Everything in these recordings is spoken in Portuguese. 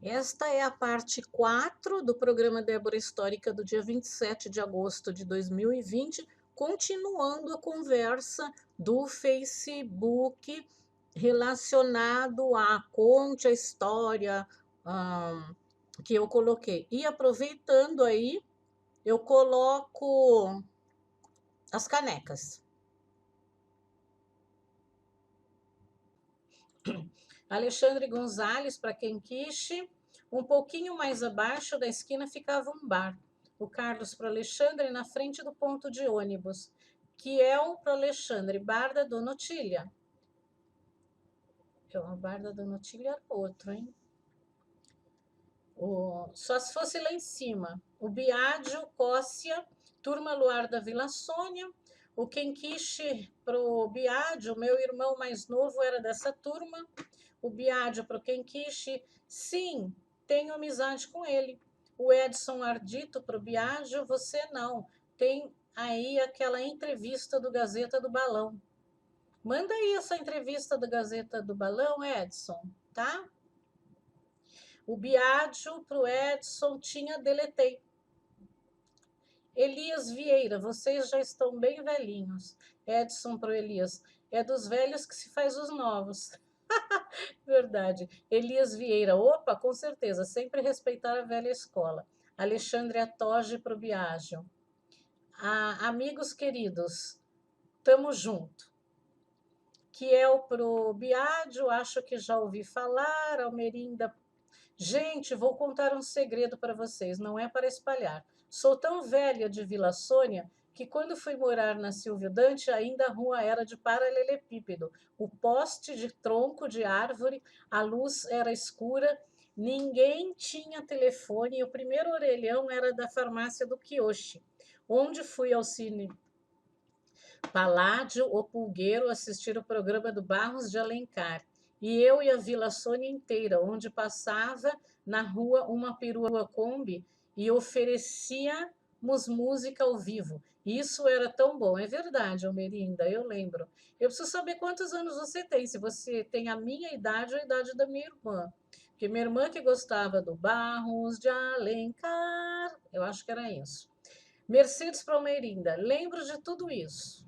Esta é a parte 4 do programa Débora Histórica do dia 27 de agosto de 2020, continuando a conversa do Facebook relacionado a conte a história que eu coloquei. E aproveitando aí, eu coloco as canecas. Alexandre Gonzalez, para quem quis, um pouquinho mais abaixo da esquina ficava um bar. O Carlos para Alexandre na frente do ponto de ônibus. Kiel para Alexandre, bar da Dona Otília. O bar da Dona Otília era outro, hein? Só se fosse lá em cima. O Biádio, Cóssia, Turma Luar da Vila Sônia. O Kenkishi pro Biádio, meu irmão mais novo era dessa turma. O Biádio pro Kenkishi, sim, tenho amizade com ele. O Edson Ardito pro Biádio, você não. Tem aí aquela entrevista do Gazeta do Balão. Manda aí essa entrevista do Gazeta do Balão, Edson, tá? O Biádio para o Edson tinha deletei. Elias Vieira, vocês já estão bem velhinhos. Edson para o Elias, é dos velhos que se faz os novos. Verdade. Elias Vieira, opa, com certeza, sempre respeitar a velha escola. Alexandre Atoge para o Biágio. Amigos queridos, tamo junto. Kiel para o Biádio, acho que já ouvi falar. Almerinda. Gente, vou contar um segredo para vocês, não é para espalhar. Sou tão velha de Vila Sônia que quando fui morar na Silvio Dante, ainda a rua era de paralelepípedo. O poste de tronco de árvore, a luz era escura, ninguém tinha telefone e o primeiro orelhão era da farmácia do Quioche, onde fui ao cine Paládio, o Pulgueiro, assistir o programa do Barros de Alencar. E eu e a Vila Sônia inteira, onde passava na rua uma perua Kombi e oferecíamos música ao vivo. Isso era tão bom. É verdade, Almerinda, eu lembro. Eu preciso saber quantos anos você tem, se você tem a minha idade ou a idade da minha irmã. Porque minha irmã que gostava do Barros de Alencar, eu acho que era isso. Mercedes para Almerinda, lembro de tudo isso.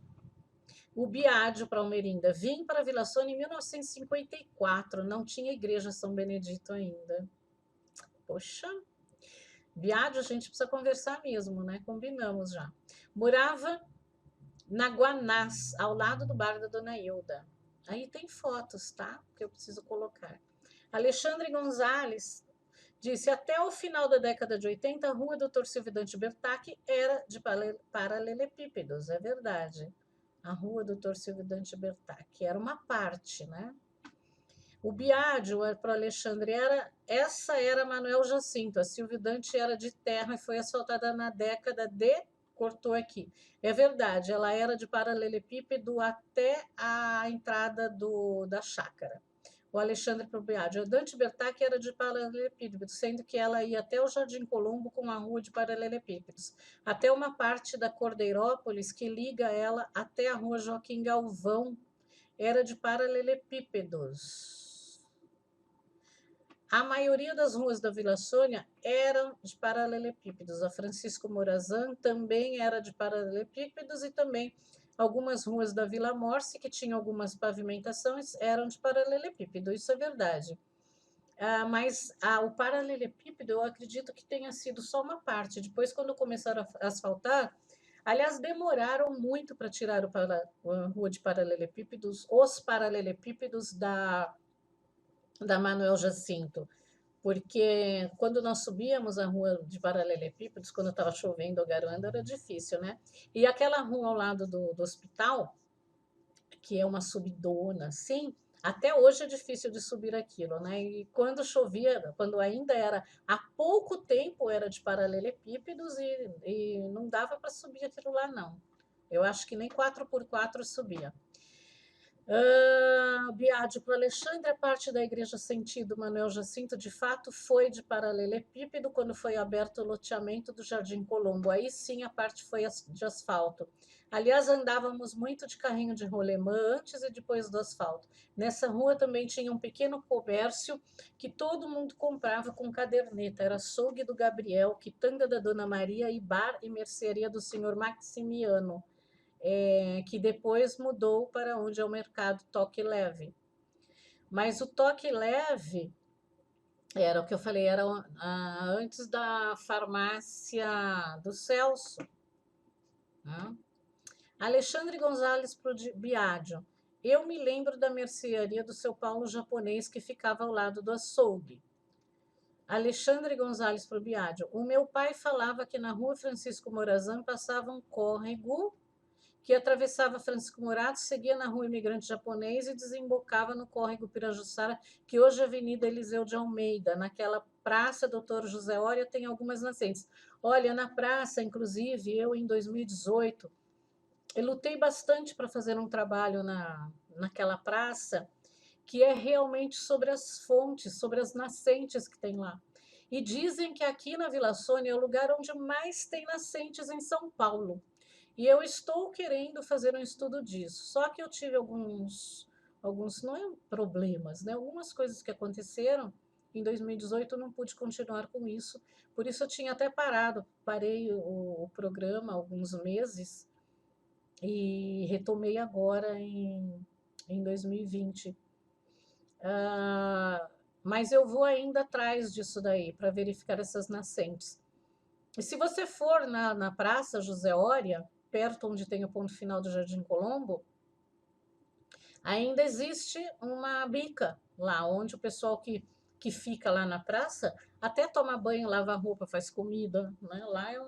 O Biádio para Almerinda. Vim para Vila Sônia em 1954. Não tinha igreja São Benedito ainda. Poxa, Biádio, a gente precisa conversar mesmo, né? Combinamos já. Morava na Guanás, ao lado do bar da Dona Hilda. Aí tem fotos, tá? Que eu preciso colocar. Alexandre Gonzalez disse, até o final da década de 80, a rua Dr. Silvidante Bertac era de paralelepípedos, é verdade. A rua Dr. Silvidante Bertac, que era uma parte, né? O Biádio para Alexandre essa era Manuel Jacinto, a Silvidante era de terra e foi asfaltada na década de, cortou aqui. É verdade, ela era de paralelepípedo até a entrada da chácara. O Alexandre para o Biádio. A Dante Bertac era de paralelepípedo, sendo que ela ia até o Jardim Colombo com a rua de paralelepípedos, até uma parte da Cordeirópolis que liga ela até a rua Joaquim Galvão, era de paralelepípedos. A maioria das ruas da Vila Sônia eram de paralelepípedos. A Francisco Morazan também era de paralelepípedos e também algumas ruas da Vila Morse, que tinham algumas pavimentações, eram de paralelepípedo. Isso é verdade. Mas o paralelepípedo, eu acredito que tenha sido só uma parte. Depois, quando começaram a asfaltar, aliás, demoraram muito para tirar a rua de paralelepípedos, os paralelepípedos da Manuel Jacinto, porque quando nós subíamos a rua de paralelepípedos, quando estava chovendo ou garoando, era difícil, né? E aquela rua ao lado do hospital, que é uma subidona, assim, até hoje é difícil de subir aquilo, né? E quando chovia, quando ainda era, há pouco tempo era de paralelepípedos e não dava para subir aquilo lá, não. Eu acho que nem 4x4 subia. Biádio para Alexandre, a parte da igreja sentido Manuel Jacinto, de fato, foi de paralelepípedo quando foi aberto o loteamento do Jardim Colombo. Aí sim a parte foi de asfalto. Aliás, andávamos muito de carrinho de rolemã antes e depois do asfalto. Nessa rua também tinha um pequeno comércio que todo mundo comprava com caderneta. Era açougue do Gabriel, quitanda da Dona Maria e bar e mercearia do senhor Maximiano. Que depois mudou para onde é o mercado Toque Leve. Mas o Toque Leve era o que eu falei, era antes da farmácia do Celso. Né? Alexandre Gonzalez pro Biádio. Eu me lembro da mercearia do seu Paulo japonês que ficava ao lado do açougue. Alexandre Gonzalez pro Biádio. O meu pai falava que na rua Francisco Morazan passava um córrego que atravessava Francisco Morato, seguia na rua Imigrante Japonês e desembocava no córrego Pirajussara, que hoje é Avenida Eliseu de Almeida. Naquela praça, Doutor José Oria, tem algumas nascentes. Olha, na praça, inclusive, eu em 2018, eu lutei bastante para fazer um trabalho naquela praça, que é realmente sobre as fontes, sobre as nascentes que tem lá. E dizem que aqui na Vila Sônia é o lugar onde mais tem nascentes em São Paulo. E eu estou querendo fazer um estudo disso. Só que eu tive alguns não é problemas, né? Algumas coisas que aconteceram. Em 2018 eu não pude continuar com isso. Por isso eu tinha até parei o programa há alguns meses e retomei agora em 2020. Mas eu vou ainda atrás disso daí para verificar essas nascentes. E se você for na Praça José Oria, perto onde tem o ponto final do Jardim Colombo, ainda existe uma bica lá, onde o pessoal que fica lá na praça até toma banho, lava roupa, faz comida, né? Lá é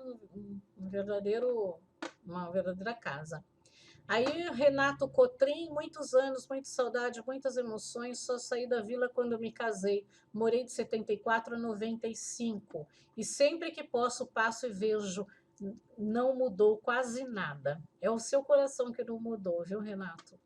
uma verdadeira casa. Aí, Renato Cotrim, muitos anos, muita saudade, muitas emoções. Só saí da vila quando me casei. Morei de 74 a 95. E sempre que posso, passo e vejo. Não mudou quase nada. É o seu coração que não mudou, viu, Renato?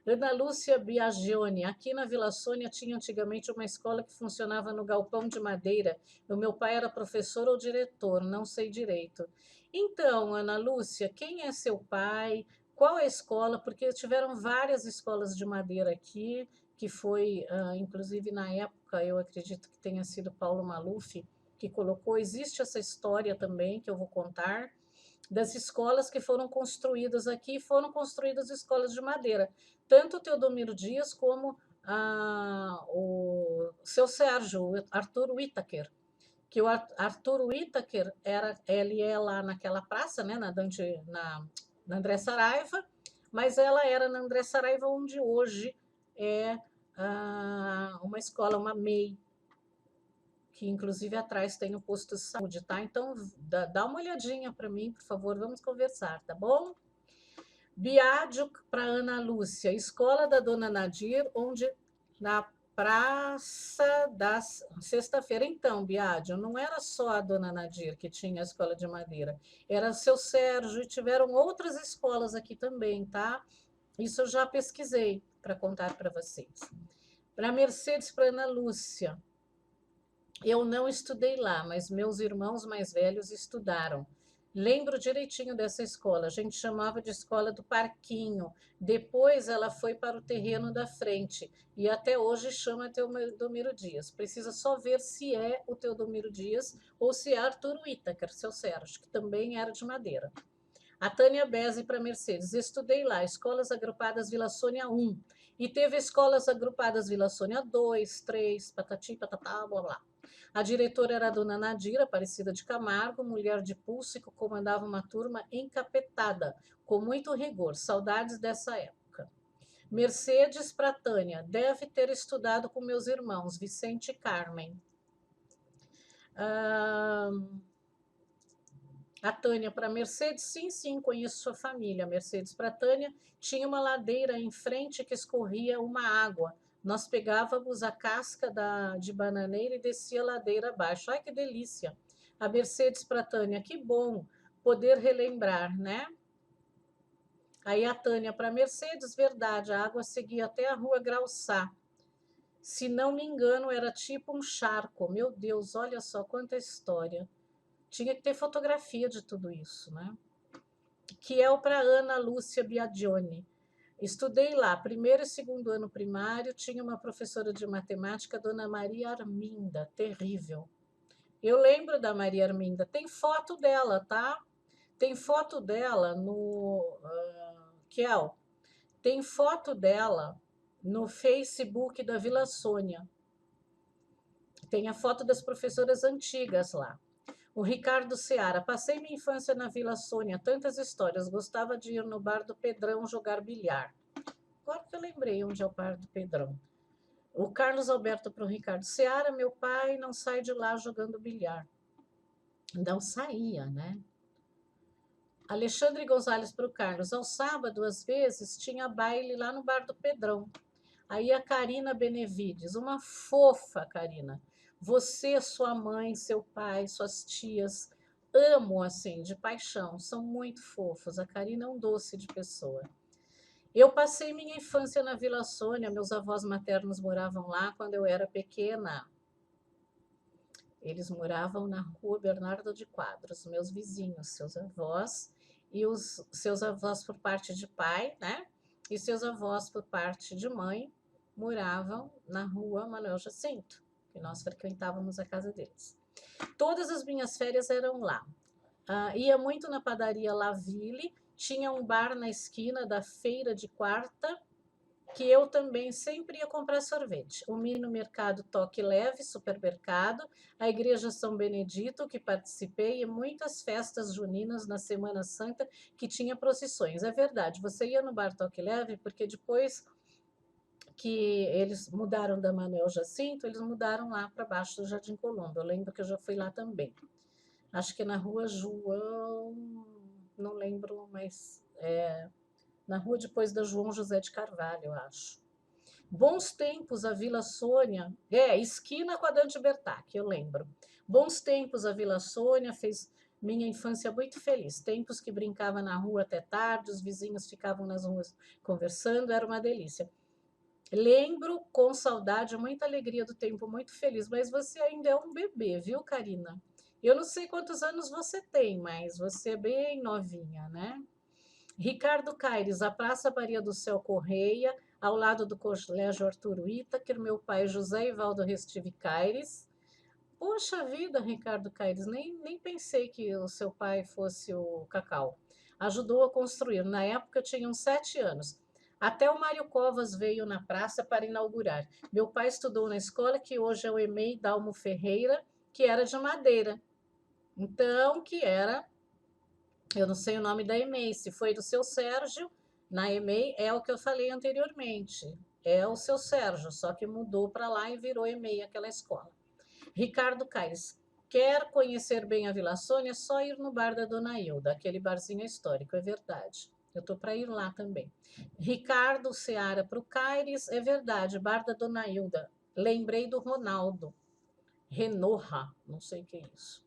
Ana Lúcia Biagione, aqui na Vila Sônia tinha antigamente uma escola que funcionava no galpão de madeira. O meu pai era professor ou diretor, não sei direito. Então, Ana Lúcia, quem é seu pai? Qual é a escola? Porque tiveram várias escolas de madeira aqui, que foi, inclusive na época, eu acredito que tenha sido Paulo Maluf que colocou. Existe essa história também que eu vou contar das escolas que foram construídas aqui, foram construídas escolas de madeira. Tanto o Teodomiro Dias como o seu Sérgio, o Arthur Whittaker, que o Arthur Whittaker ele é lá naquela praça, né, na André Saraiva, mas ela era na André Saraiva, onde hoje é uma escola, uma MEI, que inclusive atrás tem o posto de saúde, tá? Então, dá uma olhadinha para mim, por favor, vamos conversar, tá bom? Biádio para Ana Lúcia, escola da Dona Nadir, onde na praça da sexta-feira. Então, Biádio, não era só a Dona Nadir que tinha a escola de madeira, era o seu Sérgio e tiveram outras escolas aqui também, tá? Isso eu já pesquisei para contar para vocês. Para Mercedes, para Ana Lúcia, eu não estudei lá, mas meus irmãos mais velhos estudaram. Lembro direitinho dessa escola, a gente chamava de escola do Parquinho. Depois ela foi para o terreno da frente e até hoje chama Teodomiro Dias. Precisa só ver se é o Teodomiro Dias ou se é Arthur Whittaker, seu Sérgio, que também era de madeira. A Tânia Beze para Mercedes. Estudei lá, Escolas Agrupadas Vila Sônia 1. E teve Escolas Agrupadas Vila Sônia 2, 3, patati, patatá, blá, blá. A diretora era a dona Nadira, Aparecida de Camargo, mulher de pulso, que comandava uma turma encapetada, com muito rigor. Saudades dessa época. Mercedes para Tânia. Deve ter estudado com meus irmãos, Vicente e Carmen. A Tânia para Mercedes, sim, conheço sua família. Mercedes para Tânia, tinha uma ladeira em frente que escorria uma água. Nós pegávamos a casca de bananeira e descia a ladeira abaixo. Ai, que delícia! A Mercedes para Tânia, que bom poder relembrar, né? Aí a Tânia para Mercedes, verdade, a água seguia até a rua Grauçá. Se não me engano, era tipo um charco. Meu Deus, olha só quanta história. Tinha que ter fotografia de tudo isso, né? Que é o para Ana Lúcia Biagioni. Estudei lá, primeiro e segundo ano primário, tinha uma professora de matemática, Dona Maria Arminda, terrível. Eu lembro da Maria Arminda, tem foto dela, tá? Tem foto dela no... Kiel, tem foto dela no Facebook da Vila Sônia. Tem a foto das professoras antigas lá. O Ricardo Seara, passei minha infância na Vila Sônia, tantas histórias, gostava de ir no bar do Pedrão jogar bilhar. Agora que eu lembrei onde é o bar do Pedrão. O Carlos Alberto para o Ricardo Seara, meu pai não sai de lá jogando bilhar. Não saía, né? Alexandre Gonzalez para o Carlos, ao sábado, às vezes, tinha baile lá no bar do Pedrão. Aí a Karina Benevides, uma fofa, Karina. Você, sua mãe, seu pai, suas tias, amo assim, de paixão, são muito fofos. A Karina é um doce de pessoa. Eu passei minha infância na Vila Sônia, meus avós maternos moravam lá quando eu era pequena. Eles moravam na rua Bernardo de Quadros, meus vizinhos, seus avós, e os seus avós por parte de pai, né? E seus avós por parte de mãe moravam na rua Manuel Jacinto, que nós frequentávamos a casa deles. Todas as minhas férias eram lá. Ia muito na padaria Laville, tinha um bar na esquina da feira de quarta, que eu também sempre ia comprar sorvete. O mini mercado Toque Leve, supermercado, a igreja São Benedito, que participei, e muitas festas juninas na Semana Santa, que tinha procissões. É verdade, você ia no bar Toque Leve, porque depois que eles mudaram da Manuel Jacinto, eles mudaram lá para baixo do Jardim Colombo. Eu lembro que eu já fui lá também. Acho que na rua João, não lembro, mas na rua depois da João José de Carvalho, eu acho. Bons tempos, a Vila Sônia, esquina com a Dante Bertac, eu lembro. Bons tempos, a Vila Sônia fez minha infância muito feliz. Tempos que brincava na rua até tarde, os vizinhos ficavam nas ruas conversando, era uma delícia. Lembro com saudade, muita alegria do tempo, muito feliz, mas você ainda é um bebê, viu, Karina? Eu não sei quantos anos você tem, mas você é bem novinha, né? Ricardo Caires, a Praça Maria do Céu Correia, ao lado do Colégio Arturo Itaker, meu pai José Ivaldo Restive Caires. Poxa vida, Ricardo Caires, nem pensei que o seu pai fosse o Cacau. Ajudou a construir. Na época eu tinha uns 7 anos. Até o Mário Covas veio na praça para inaugurar. Meu pai estudou na escola que hoje é o EMEI Dalmo Ferreira, que era de madeira. Então, eu não sei o nome da EMEI, se foi do seu Sérgio, na EMEI é o que eu falei anteriormente. É o seu Sérgio, só que mudou para lá e virou EMEI aquela escola. Ricardo Caires, quer conhecer bem a Vila Sônia, é só ir no bar da Dona Hilda, aquele barzinho histórico, é verdade. Eu estou para ir lá também. Ricardo Seara para o Caires, é verdade, bar da Dona Hilda. Lembrei do Ronaldo. Renorra, não sei o que é isso.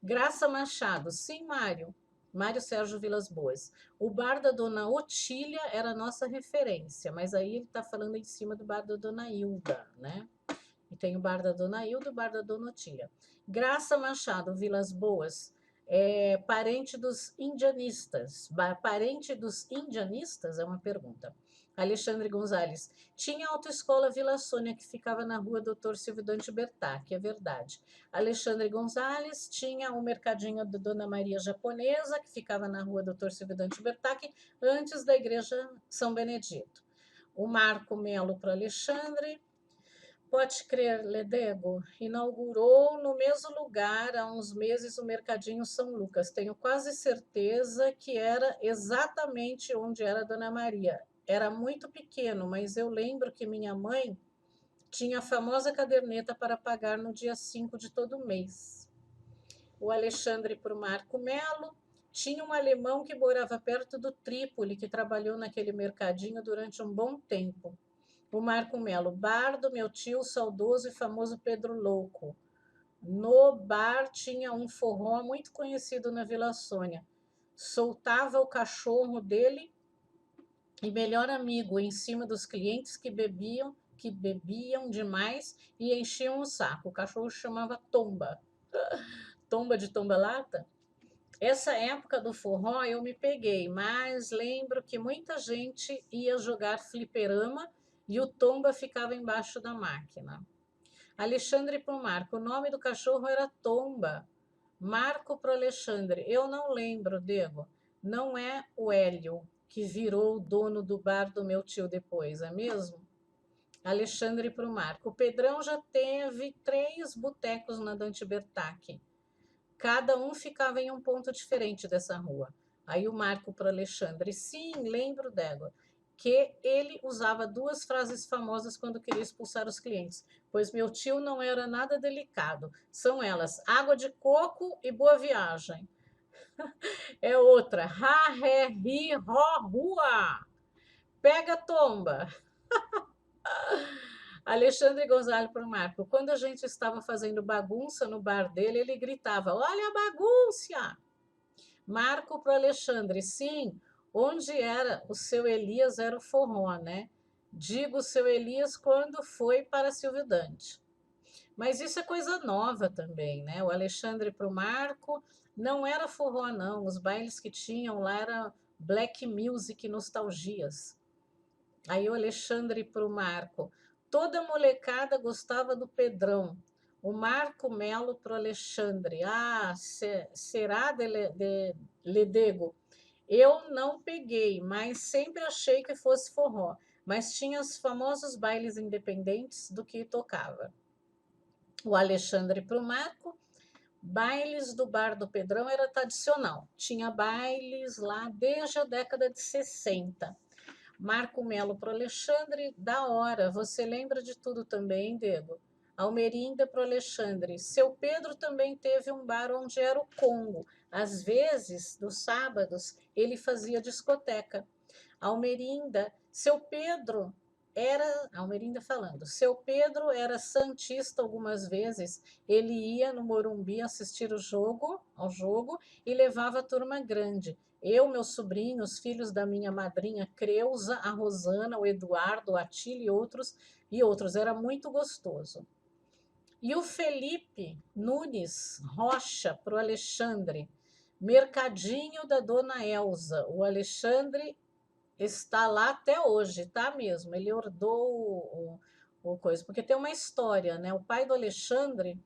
Graça Machado, sim, Mário. Mário Sérgio Vilas Boas. O bar da Dona Otília era a nossa referência, mas aí ele está falando em cima do bar da Dona Hilda, né? E tem o bar da Dona Hilda e o bar da Dona Otília. Graça Machado, Vilas Boas, parente dos indianistas. Parente dos indianistas é uma pergunta. Alexandre Gonzalez, tinha a autoescola Vila Sônia, que ficava na rua Doutor Silvio Dante Bertac, é verdade. Alexandre Gonzalez tinha o mercadinho da Dona Maria Japonesa, que ficava na rua Doutor Silvio Dante Bertac, antes da igreja São Benedito. O Marco Melo para Alexandre. Pode crer, Ledego, inaugurou no mesmo lugar há uns meses o Mercadinho São Lucas. Tenho quase certeza que era exatamente onde era a Dona Maria. Era muito pequeno, mas eu lembro que minha mãe tinha a famosa caderneta para pagar no dia 5 de todo mês. O Alexandre para o Marco Melo. Tinha um alemão que morava perto do Trípoli, que trabalhou naquele mercadinho durante um bom tempo. O Marco Melo, bar do meu tio saudoso e famoso Pedro Louco. No bar tinha um forró muito conhecido na Vila Sônia. Soltava o cachorro dele e melhor amigo em cima dos clientes que bebiam demais e enchiam o saco. O cachorro chamava Tomba. Tomba de tomba-lata? Essa época do forró eu me peguei, mas lembro que muita gente ia jogar fliperama e o Tomba ficava embaixo da máquina. Alexandre para o Marco. O nome do cachorro era Tomba. Marco para o Alexandre. Eu não lembro, Diego. Não é o Hélio, que virou o dono do bar do meu tio depois, é mesmo? Alexandre para o Marco. O Pedrão já teve 3 botecos na Dante Bertacchi. Cada um ficava em um ponto diferente dessa rua. Aí o Marco para o Alexandre. Sim, lembro, Dégua, que ele usava 2 frases famosas quando queria expulsar os clientes, pois meu tio não era nada delicado. São elas, água de coco e boa viagem. É outra, ha, ré, ri, ró, rua. Pega, tomba. Alexandre Gonzalo para o Marco. Quando a gente estava fazendo bagunça no bar dele, ele gritava, olha a bagunça! Marco para o Alexandre, sim, onde era o seu Elias era o forró, né? Digo o seu Elias quando foi para Silvio Dante. Mas isso é coisa nova também, né? O Alexandre para o Marco não era forró, não. Os bailes que tinham lá era black music, nostalgias. Aí o Alexandre para o Marco. Toda molecada gostava do Pedrão. O Marco Melo para o Alexandre. Ah, será de Ledego? Eu não peguei, mas sempre achei que fosse forró. Mas tinha os famosos bailes independentes do que tocava. O Alexandre para o Marco. Bailes do Bar do Pedrão era tradicional. Tinha bailes lá desde a década de 60. Marco Melo para o Alexandre, da hora. Você lembra de tudo também, Diego? Almerinda para o Alexandre. Seu Pedro também teve um bar onde era o Congo. Às vezes, nos sábados, ele fazia discoteca. Almerinda, seu Pedro era, Almerinda falando, seu Pedro era santista algumas vezes, ele ia no Morumbi assistir ao jogo e levava a turma grande. Eu, meus sobrinhos, filhos da minha madrinha Creuza, a Rosana, o Eduardo, o Atílio e outros, era muito gostoso. E o Felipe Nunes Rocha para o Alexandre, Mercadinho da Dona Elza, o Alexandre está lá até hoje, tá mesmo? Ele herdou o coisa, porque tem uma história, né? O pai do Alexandre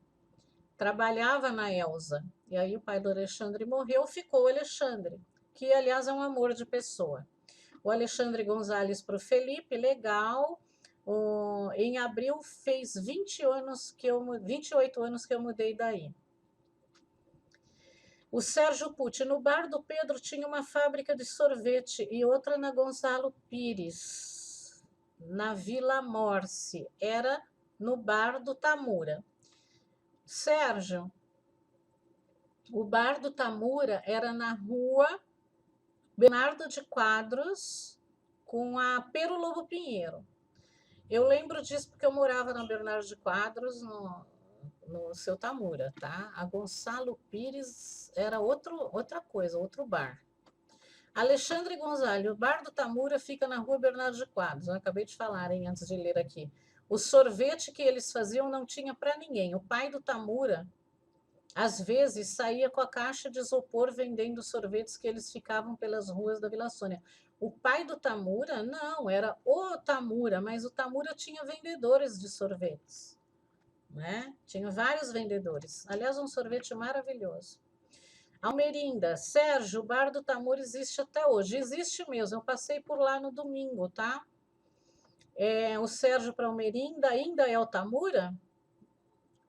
trabalhava na Elsa, e aí o pai do Alexandre morreu, ficou o Alexandre, que aliás é um amor de pessoa. O Alexandre Gonzalez para o Felipe, legal. Em abril fez 28 anos que eu mudei daí. O Sérgio Pucci, no bar do Pedro tinha uma fábrica de sorvete e outra na Gonçalo Pires, na Vila Morse. Era no bar do Tamura. Sérgio, o bar do Tamura era na rua Bernardo de Quadros com a Pero Lobo Pinheiro. Eu lembro disso porque eu morava na Bernardo de Quadros, no seu Tamura, tá? A Gonçalo Pires era outra coisa, outro bar. Alexandre Gonzalez, o bar do Tamura fica na rua Bernardo de Quadros. Eu acabei de falar, hein, antes de ler aqui. O sorvete que eles faziam não tinha para ninguém. O pai do Tamura, às vezes, saía com a caixa de isopor vendendo sorvetes que eles ficavam pelas ruas da Vila Sônia. O pai do Tamura, não, era o Tamura, mas o Tamura tinha vendedores de sorvetes. Né? Tinha vários vendedores. Aliás, um sorvete maravilhoso. Almerinda, Sérgio, o bar do Tamura existe até hoje. Existe mesmo, eu passei por lá no domingo, tá? O Sérgio para Almerinda ainda é o Tamura?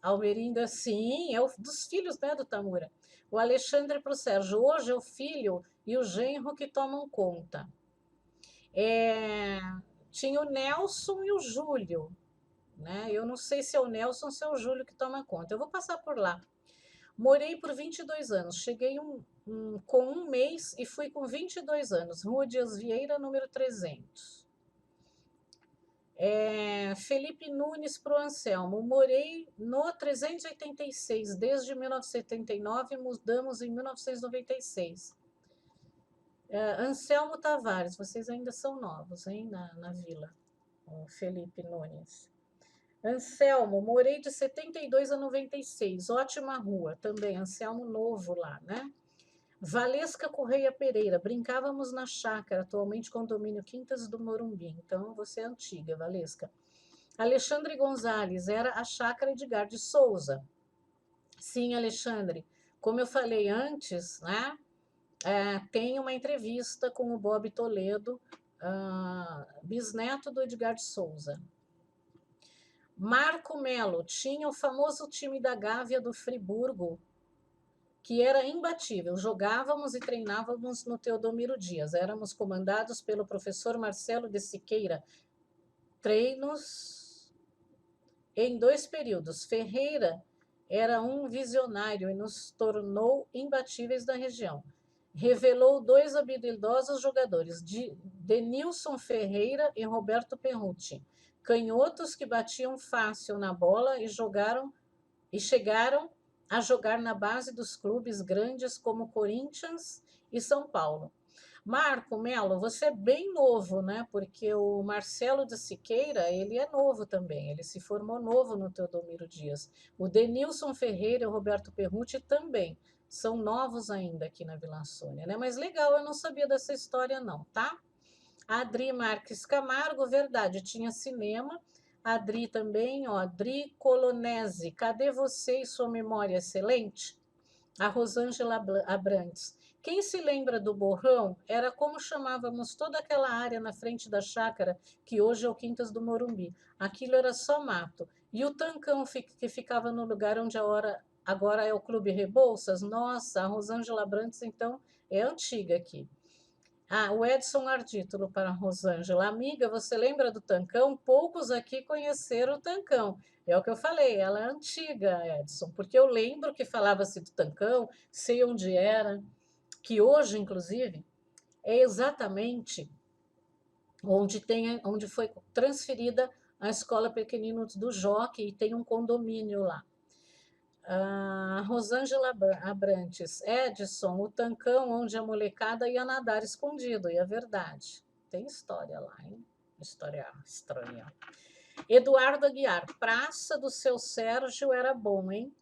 Almerinda, sim, é dos filhos, né, do Tamura. O Alexandre para o Sérgio, hoje é o filho e o genro que tomam conta. Tinha o Nelson e o Júlio, né? Eu não sei se é o Nelson ou se é o Júlio que toma conta. Eu vou passar por lá. Morei por 22 anos. Cheguei com um mês e fui com 22 anos. Rua Dias Vieira, número 300. Felipe Nunes para o Anselmo. Morei no 386 desde 1979 e mudamos em 1996. Anselmo Tavares, vocês ainda são novos, hein, na vila. O Felipe Nunes. Anselmo, morei de 72 a 96, ótima rua, também, Anselmo novo lá, né? Valesca Correia Pereira, brincávamos na chácara, atualmente condomínio Quintas do Morumbi, então você é antiga, Valesca. Alexandre Gonzalez, era a chácara Edgar de Souza. Sim, Alexandre, como eu falei antes, né? Tem uma entrevista com o Bob Toledo, bisneto do Edgar de Souza. Marco Melo tinha o famoso time da Gávea do Friburgo, que era imbatível. Jogávamos e treinávamos no Teodomiro Dias. Éramos comandados pelo professor Marcelo de Siqueira. Treinos em 2 períodos. Ferreira era um visionário e nos tornou imbatíveis da região. Revelou 2 habilidosos jogadores, Denilson Ferreira e Roberto Perrucci, canhotos que batiam fácil na bola e chegaram a jogar na base dos clubes grandes como Corinthians e São Paulo. Marco Melo, você é bem novo, né? Porque o Marcelo de Siqueira, ele é novo também, ele se formou novo no Teodomiro Dias. O Denilson Ferreira e o Roberto Perrucci também são novos ainda aqui na Vila Sônia, né? Mas legal, eu não sabia dessa história não, tá? Adri Marques Camargo, verdade, tinha cinema. Adri também, ó, Adri Colonese, cadê você e sua memória excelente? A Rosângela Abrantes. Quem se lembra do Borrão era como chamávamos toda aquela área na frente da chácara, que hoje é o Quintas do Morumbi. Aquilo era só mato. E o Tancão que ficava no lugar onde agora é o Clube Rebouças, nossa, a Rosângela Abrantes, então, é antiga aqui. O Edson Ardítulo para a Rosângela. Amiga, você lembra do Tancão? Poucos aqui conheceram o Tancão. É o que eu falei, ela é antiga, Edson, porque eu lembro que falava-se do Tancão, sei onde era, que hoje, inclusive, é exatamente onde foi transferida a Escola Pequeninos do Jockey e tem um condomínio lá. Rosângela Abrantes, Edson, o Tancão, onde a molecada ia nadar escondido, e é verdade. Tem história lá, hein? História estranha. Eduardo Aguiar, Praça do Seu Sérgio era bom, hein?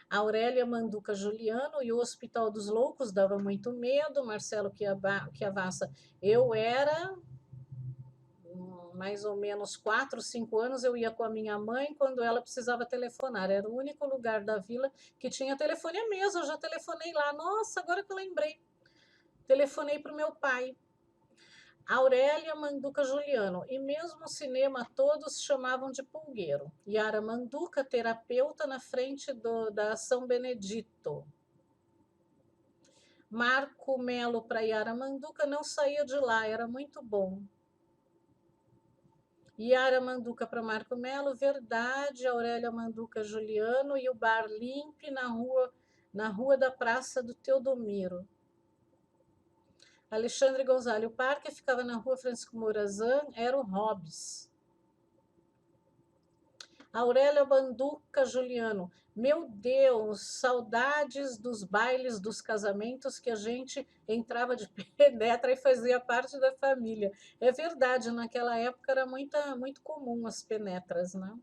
Aurélia Manduca Juliano e o Hospital dos Loucos dava muito medo. Marcelo Chiavassa, eu era mais ou menos 4, 5 anos, eu ia com a minha mãe quando ela precisava telefonar. Era o único lugar da vila que tinha telefone. É mesmo, eu já telefonei lá. Nossa, agora que eu lembrei. Telefonei para o meu pai. Aurélia Manduca Juliano. E mesmo o cinema todos chamavam de pulgueiro. Yara Manduca, terapeuta na frente da São Benedito. Marco Melo para Yara Manduca, não saía de lá, era muito bom. Yara Manduca para Marco Melo, verdade, Aurélia Manduca Juliano e o Bar Limp na rua da Praça do Teodomiro. Alexandre Gonzalez, o parque ficava na rua Francisco Morazan, era o Hobbes. Aurélia Manduca Juliano, meu Deus, saudades dos bailes, dos casamentos que a gente entrava de penetra e fazia parte da família. É verdade, naquela época era muito comum as penetras, né?